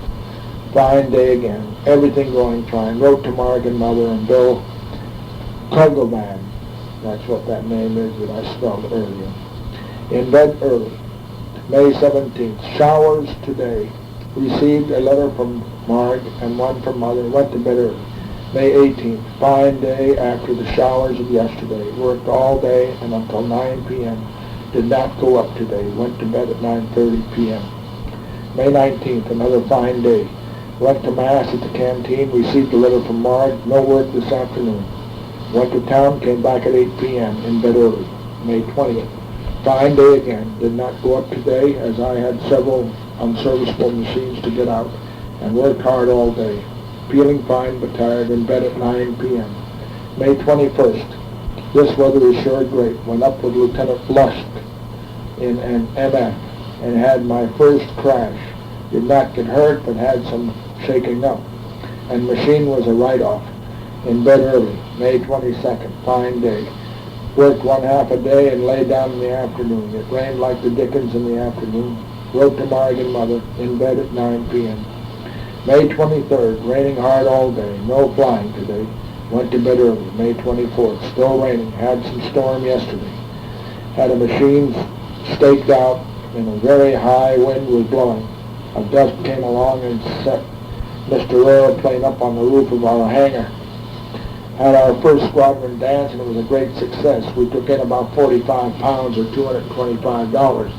fine day again. Everything going fine. Wrote to Marg and Mother and Bill Kugelman. That's what that name is that I spelled earlier. In bed early. May 17th, showers today. Received a letter from Marg and 1 from Mother. Went to bed early. May 18th, fine day after the showers of yesterday. Worked all day and until 9 p.m. Did not go up today. Went to bed at 9:30 p.m. May 19th, another fine day. Went to Mass at the canteen. Received a letter from Marg. No work this afternoon. Went to town. Came back at 8 p.m. In bed early. May 20th, fine day again. Did not go up today as I had several unserviceable machines to get out and worked hard all day. Feeling fine but tired. In bed at 9 p.m. May 21st. This weather is sure great. Went up with Lieutenant Lusk in an MF and had my first crash. Did not get hurt but had some shaking up. And machine was a write-off. In bed early. May 22nd. Fine day. Worked 1/2 a day and lay down in the afternoon. It rained like the dickens in the afternoon. Wrote to Marg and Mother. In bed at 9 p.m. May 23rd. Raining hard all day. No flying today. Went to bed early. May 24th. Still raining. Had some storm yesterday. Had a machine staked out and a very high wind was blowing. A gust came along and set Mr. Aeroplane up on the roof of our hangar. Had our first squadron dance, and it was a great success. We took in about 45 pounds or $225.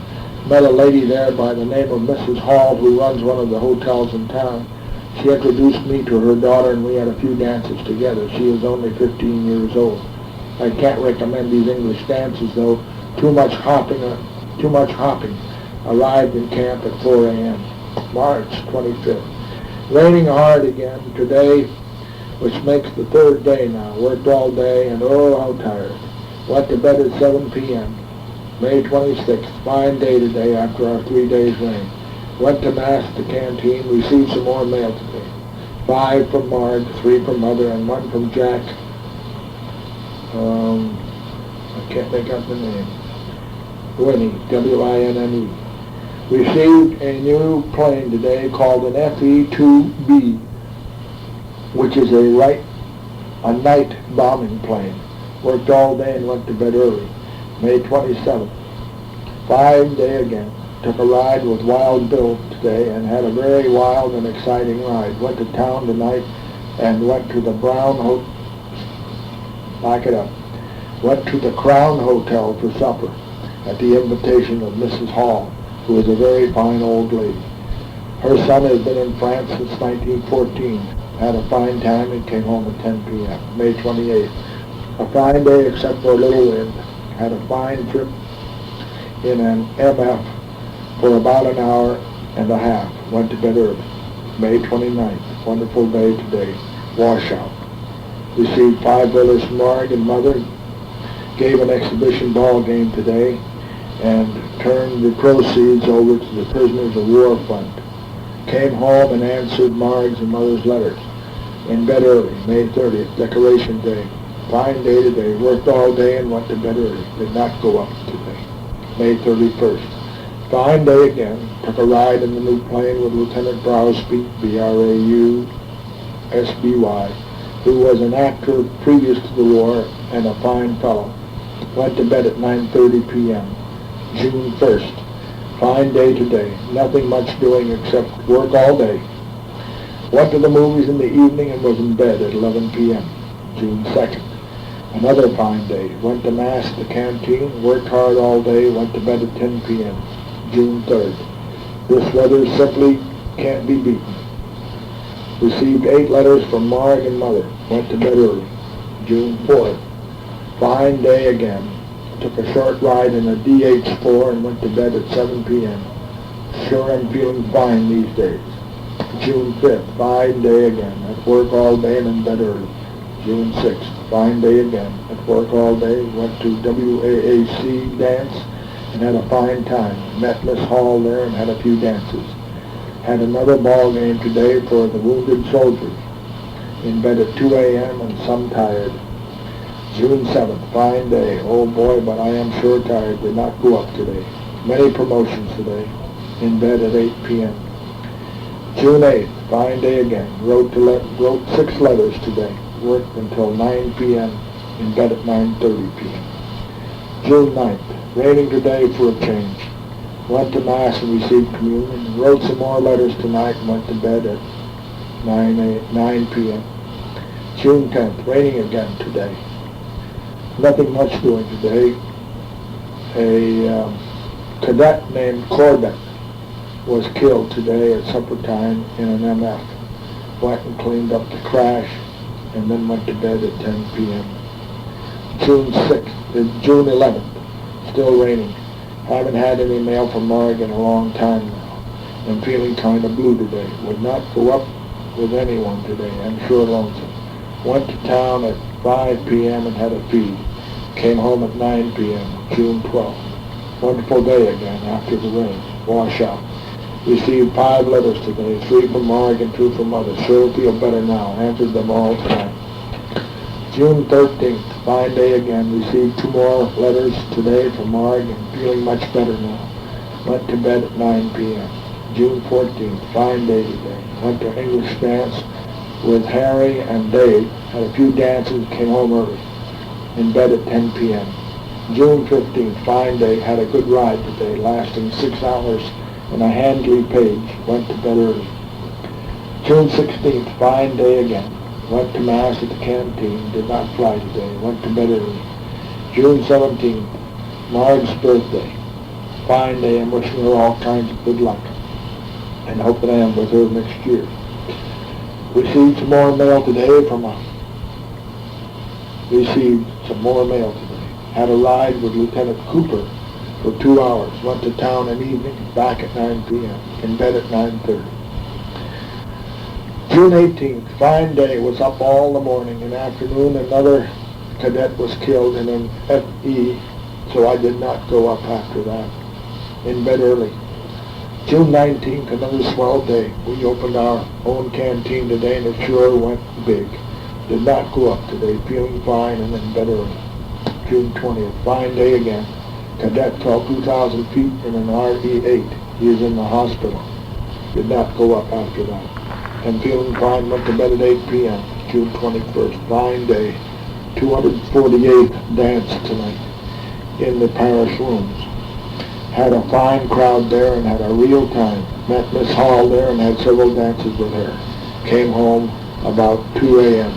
Met a lady there by the name of Mrs. Hall, who runs one of the hotels in town. She introduced me to her daughter, and we had a few dances together. She is only 15 years old. I can't recommend these English dances, though. Too much hopping. Arrived in camp at 4 a.m. March 25th. Raining hard again today, which makes the third day now. Worked all day, and oh, how tired. Went to bed at 7 p.m. May 26th. Fine day today after our 3 days rain. Went to Mass at the canteen, received some more mail today. 5 from Marge, 3 from Mother, and 1 from Jack. I can't make up the name. Winnie, W-I-N-N-E. Received a new plane today called an FE-2B, which is a night bombing plane. Worked all day and went to bed early. May 27th. 5 day again. Took a ride with Wild Bill today and had a very wild and exciting ride. Went to town tonight and went to the Went to the Crown Hotel for supper at the invitation of Mrs. Hall, who is a very fine old lady. Her son has been in France since 1914. Had a fine time and came home at 10 p.m. May 28th. A fine day except for a little wind. Had a fine trip in an MF for about an hour and a half. Went to bed early. May 29th. Wonderful day today. Washout. Received 5 letters from Marg and Mother. Gave an exhibition ball game today and turned the proceeds over to the Prisoners of War Fund. Came home and answered Marg's and Mother's letters. In bed early. May 30th. Decoration Day. Fine day today. Worked all day and went to bed early. Did not go up today. May 31st. Fine day again. Took a ride in the new plane with Lieutenant Brausby, B-R-A-U-S-B-Y, who was an actor previous to the war and a fine fellow. Went to bed at 9:30 p.m. June 1st. Fine day today. Nothing much doing except work all day. Went to the movies in the evening and was in bed at 11 p.m. June 2nd. Another fine day. Went to Mass at the canteen, worked hard all day, went to bed at 10 p.m. June 3rd. This weather simply can't be beaten. Received 8 letters from Marg and Mother. Went to bed early. June 4th. Fine day again. Took a short ride in a DH-4 and went to bed at 7 p.m. Sure I'm feeling fine these days. June 5th. Fine day again. At work all day and in bed early. June 6th. Fine day again. At work all day. Went to WAAC dance and had a fine time. Met Miss Hall there and had a few dances. Had another ball game today for the wounded soldiers. In bed at 2 a.m. and some tired. June 7th, fine day. Oh boy, but I am sure tired. Did not go up today. Many promotions today. In bed at 8 p.m. June 8th, fine day again. Wrote 6 letters today. Worked until 9 p.m. In bed at 9:30 p.m. June 9th, raining today for a change. Went to Mass and received communion. Wrote some more letters tonight and went to bed at 9 p.m. June 10th, raining again today. Nothing much doing today. A cadet named Corbett was killed today at supper time in an MF. Went and cleaned up the crash and then went to bed at 10 p.m. June 11th, still raining. Haven't had any mail from Marg in a long time now. I'm feeling kind of blue today. Would not go up with anyone today. I'm sure lonesome. Went to town at 5 p.m. and had a feed. Came home at 9 p.m. June 12th. Wonderful day again after the rain. Washout. Received 5 letters today, 3 from Marg and 2 from Mother. Sure feel better now. Answered them all tonight. June 13th, fine day again. Received 2 more letters today from Marg and feeling much better now. Went to bed at 9 p.m. June 14th, fine day today. Went to English dance with Harry and Dave. Had a few dances, came home early. In bed at 10 p.m. June 15th, fine day. Had a good ride today, lasting 6 hours in a Handley page. Went to bed early. June 16th, fine day again. went to Mass at the canteen, did not fly today, went to bed early. June 17th, Marg's birthday. Fine day, I'm wishing her all kinds of good luck and hope that I am with her next year. Received some more mail today Had a ride with Lieutenant Cooper for 2 hours. Went to town in the evening, back at 9 p.m. In bed at 9:30. June 18th, fine day, was up all the morning and afternoon. Another cadet was killed in an FE, so I did not go up after that. In bed early. June 19th, another swell day. We opened our own canteen today and it sure went big. Did not go up today, feeling fine and in bed early. June 20th, fine day again. Cadet fell 2,000 feet in an RE-8. He is in the hospital. Did not go up after that. And feeling fine, went to bed at 8 p.m. June 21st, fine day. 248th dance tonight in the parish rooms. Had a fine crowd there and had a real time. Met Miss Hall there and had several dances with her. Came home about 2 a.m.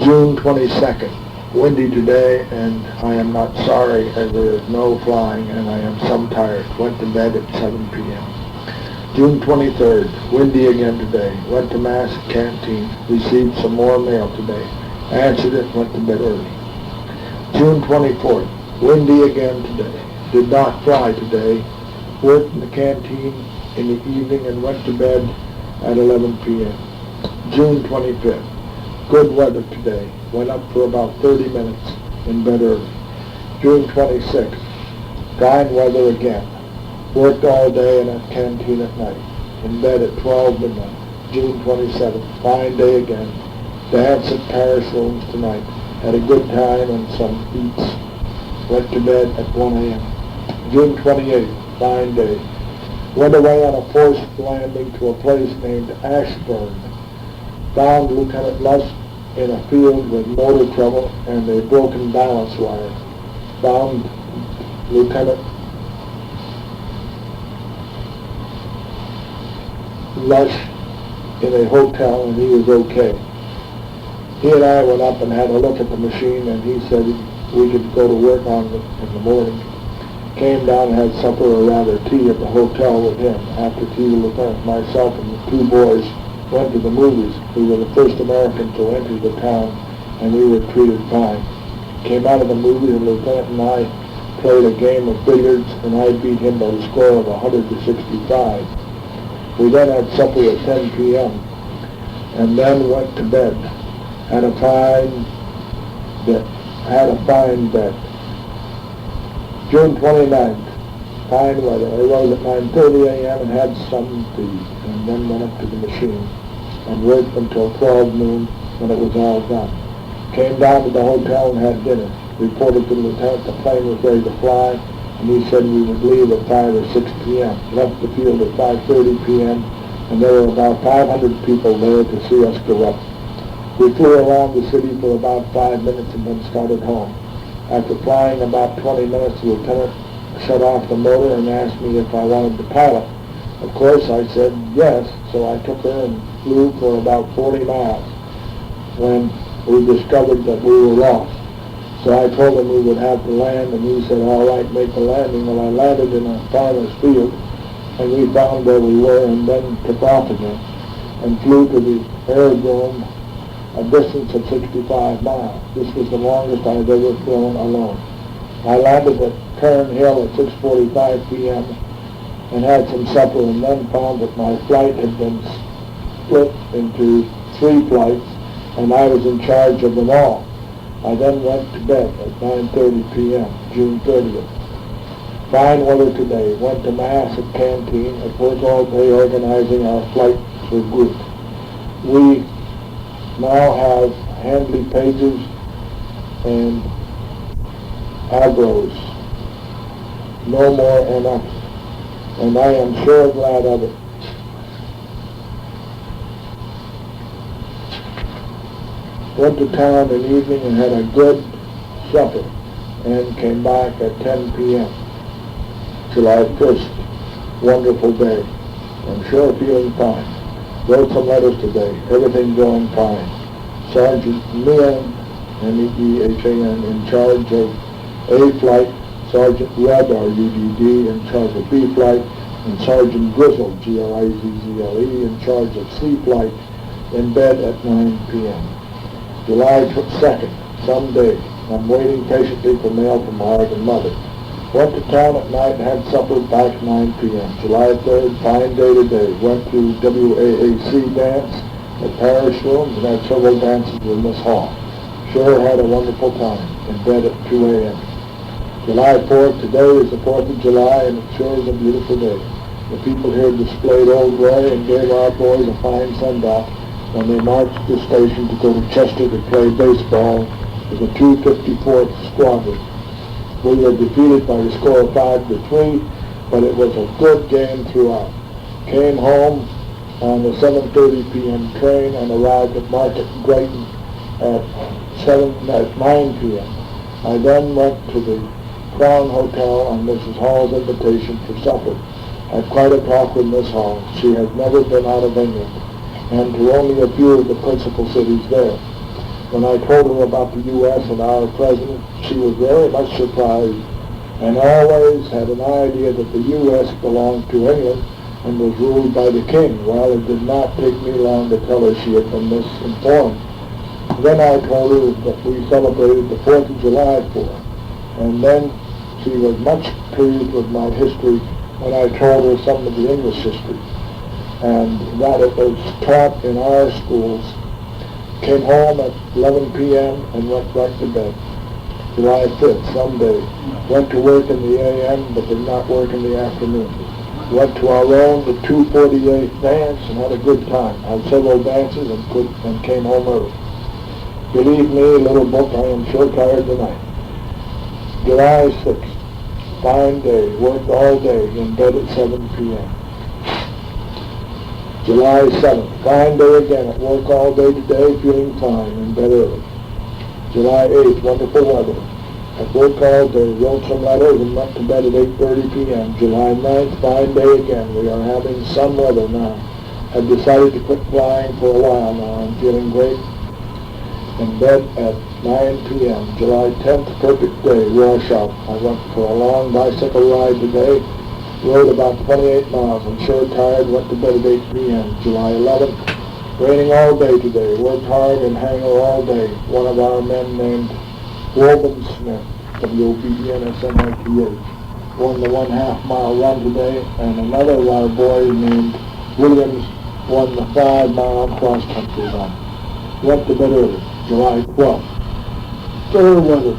June 22nd, windy today and I am not sorry as there is no flying and I am some tired. Went to bed at 7 p.m. June 23rd, windy again today. Went to Mass at canteen. Received some more mail today. Answered it, went to bed early. June 24th, windy again today. Did not fly today. Worked in the canteen in the evening and went to bed at 11 p.m. June 25th, good weather today. Went up for about 30 minutes in bed early. June 26th, fine weather again. Worked all day in a canteen at night. In bed at 12 midnight. June 27th, fine day again. Dance at parish rooms tonight. Had a good time and some eats. Went to bed at 1 a.m. June 28th, fine day. Went away on a forced landing to a place named Ashburn. Found Lieutenant Lusk in a field with motor trouble and a broken balance wire. Found Lieutenant Lusk in a hotel and he was okay. He and I went up and had a look at the machine and he said we could go to work on it in the morning. Came down and had supper, or rather tea, at the hotel with him. After tea, Lieutenant, myself and the 2 boys went to the movies. We were the first Americans to enter the town and we were treated fine. Came out of the movie and Lieutenant and I played a game of billiards and I beat him by the score of 100 to 65. We then had supper at 10 p.m. and then went to bed. Had a fine bed. June 29th, fine weather. I rose at 9:30 a.m. and had something to eat, and then went up to the machine and worked until 12 noon when it was all done. Came down to the hotel and had dinner. Reported to the lieutenant the plane was ready to fly, and he said we would leave at 5 or 6 p.m. Left the field at 5:30 p.m., and there were about 500 people there to see us go up. We flew around the city for about 5 minutes and then started home. After flying about 20 minutes, the lieutenant shut off the motor and asked me if I wanted to pilot. Of course, I said yes, so I took her and flew for about 40 miles when we discovered that we were lost. So I told him we would have to land, and he said, all right, make the landing. Well, I landed in a farmer's field, and we found where we were and then took off again and flew to the aerodrome, a distance of 65 miles. This was the longest I've ever flown alone. I landed at Kern Hill at 6:45 p.m. and had some supper and then found that my flight had been split into 3 flights and I was in charge of them all. I then went to bed at 9:30 p.m., June 30th. Fine weather today. Went to Mass at canteen and worked all day organizing our flight for group. We now have Handley Pages and Aeros. No more NFs. And I am sure glad of it. Went to town in the evening and had a good supper and came back at 10 p.m. July 1st. Wonderful day. I'm sure feeling fine. Wrote some letters today. Everything going fine. Sergeant Meehan, M-E-E-H-A-N, in charge of A flight. Sergeant Rudd, R-U-D-D, in charge of B flight. And Sergeant Grizzle, G-R-I-Z-Z-L-E, in charge of C flight, in bed at 9 p.m. July 2nd, someday. I'm waiting patiently for mail from Marg and Mother. Went to town at night and had supper back at 9 p.m. July 3rd, fine day today. Went to WAAC dance at Parish Rooms and had several dances in this hall. Sure had a wonderful time. In bed at 2 a.m. July 4th, today is the 4th of July and it sure is a beautiful day. The people here displayed Old Roy and gave our boys a fine send-off when they marched to the station to go to Chester to play baseball with the 254th Squadron. We were defeated by a score of 5-3, but it was a good game throughout. Came home on the 7:30 p.m. train and arrived at Market Grayton at 9 p.m. I then went to the Crown Hotel on Mrs. Hall's invitation for supper. Had quite a talk with Miss Hall. She has never been out of England, and to only a few of the principal cities there. When I told her about the U.S. and our president, she was very much surprised and always had an idea that the U.S. belonged to England and was ruled by the king. Well, it did not take me long to tell her she had been misinformed. Then I told her that we celebrated the 4th of July for her, and then she was much pleased with my history when I told her some of the English history, and that it was taught in our schools. Came home at 11 p.m. and went right to bed. July 5th, Sunday. Went to work in the a.m. but did not work in the afternoon. Went to our own, the 248th dance, and had a good time. Had several dances and came home early. Believe me, little book, I am sure tired tonight. July 6th, fine day. Worked all day, in bed at 7 p.m. July 7th, fine day again, at work all day today, feeling fine, in bed early. July 8th, wonderful weather. At work all day, wrote some letters and went to bed at 8:30 p.m. July 9th, fine day again. We are having some weather now. Have decided to quit flying for a while now. I'm feeling great. In bed at 9 p.m. July 10th, perfect day, washout. I went for a long bicycle ride today. Rode about 28 miles. I'm sure tired. Went to bed at 8 p.m. July 11th. Raining all day today. Worked hard in hangar all day. One of our men named Woburn Smith, W-O-B-E-N-S-M-I-T-H, won the 1/2 mile run today, and another of our boys named Williams won the 5 mile cross-country run. Went to bed early. July 12th. Fair weather.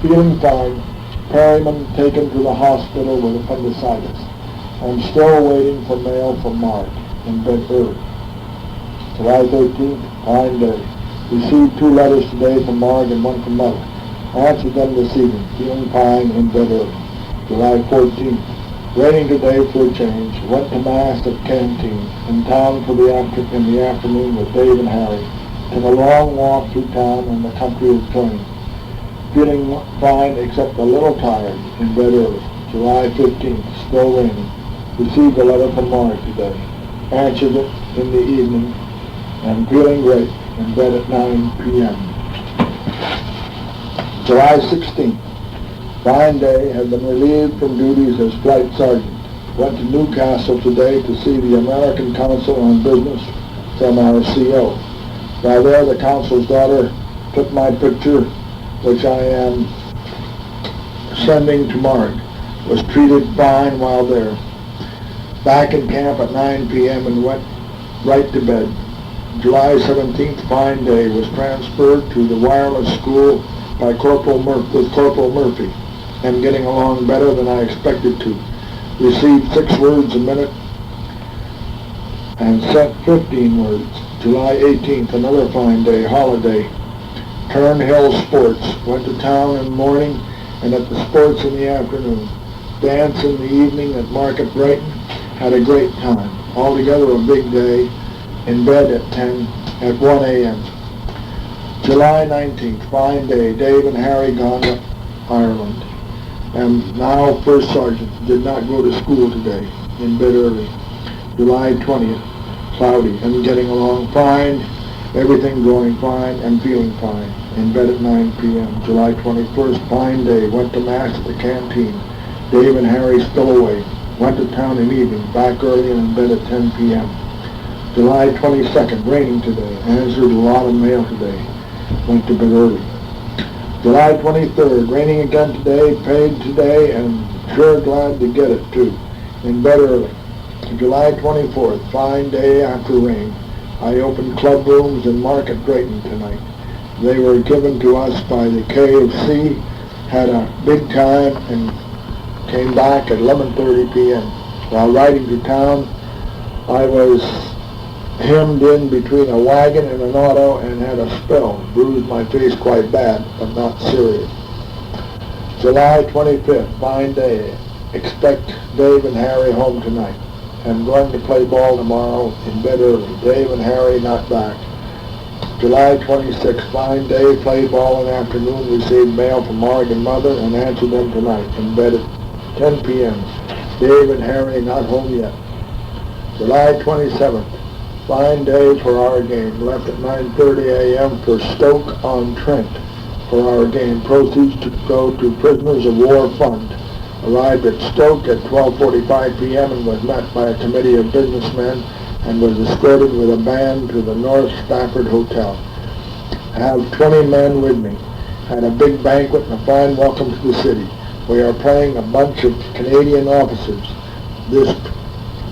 Feeling fine. Perryman taken to the hospital with appendicitis. I'm still waiting for mail from Mark. In bed early. July 13th, fine day. Received 2 letters today from Mark and 1 from Mother. Answered them this evening. Feeling fine, in bed early. July 14th. Raining today for a change. Went to Mass at Canteen. In town for in the afternoon with Dave and Harry. Took a long walk through town and the country is turning. Feeling fine except a little tired, in bed early. July 15th, still raining. Received a letter from Mark today. Answered it in the evening and feeling great, in bed at 9 p.m. July 16th, fine day. Have been relieved from duties as flight sergeant. Went to Newcastle today to see the American consul on business from our CO. While there, the consul's daughter took my picture, which I am sending to Mark. Was treated fine while there. Back in camp at 9 p.m. and went right to bed. July 17th, fine day. Was transferred to the wireless school by Corporal Murphy. Am getting along better than I expected to. Received 6 words a minute and sent 15 words. July 18th, another fine day, holiday. Turnhill Sports. Went to town in the morning and at the sports in the afternoon. Dance in the evening at Market Brighton. Had a great time. Altogether a big day. In bed at 1 a.m. July 19th, fine day. Dave and Harry gone to Ireland. Am now first sergeant. Did not go to school today. In bed early. July 20th. cloudy, and getting along fine, everything going fine, and feeling fine. In bed at 9 p.m. July 21st, fine day, went to Mass at the canteen. Dave and Harry still away. Went to town in evening, back early and in bed at 10 p.m. July 22nd, raining today, answered a lot of mail today. Went to bed early. July 23rd, raining again today, paid today, and sure glad to get it too. In bed early. July 24th, fine day after rain. I opened club rooms in Market Drayton tonight. They were given to us by the KFC, had a big time, and came back at 11:30 p.m. While riding to town, I was hemmed in between a wagon and an auto and had a spill. Bruised my face quite bad, but not serious. July 25th, fine day. Expect Dave and Harry home tonight. I'm going to play ball tomorrow, in bed early. Dave and Harry not back. July 26th, fine day, played ball in the afternoon, received mail from Marg and Mother, and answered them tonight, in bed at 10 p.m. Dave and Harry not home yet. July 27th, fine day for our game. Left at 9:30 a.m. for Stoke-on-Trent for our game. Proceeds to go to Prisoners of War Fund. Arrived at Stoke at 12:45 p.m. and was met by a committee of businessmen and was escorted with a band to the North Stafford Hotel. I have 20 men with me. Had a big banquet and a fine welcome to the city. We are playing a bunch of Canadian officers this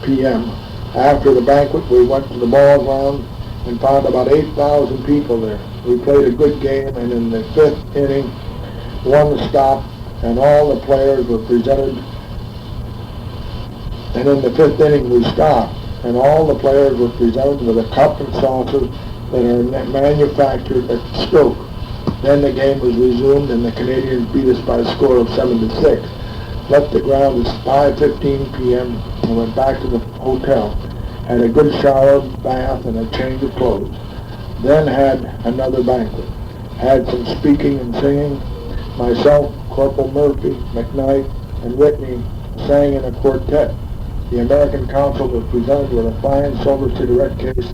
p.m. After the banquet, we went to the ball ground and found about 8,000 people there. We played a good game, and in the fifth inning, one stop, and all the players were presented. And in the fifth inning, we stopped, and all the players were presented with a cup and saucer that are manufactured at Stoke. Then the game was resumed, and the Canadians beat us by a score of 7-6. Left the ground at 5:15 p.m. and went back to the hotel. Had a good shower, bath, and a change of clothes. Then had another banquet. Had some speaking and singing. Myself, Corporal Murphy, McKnight, and Whitney sang in a quartet. The American consul was presented with a fine silver cigarette case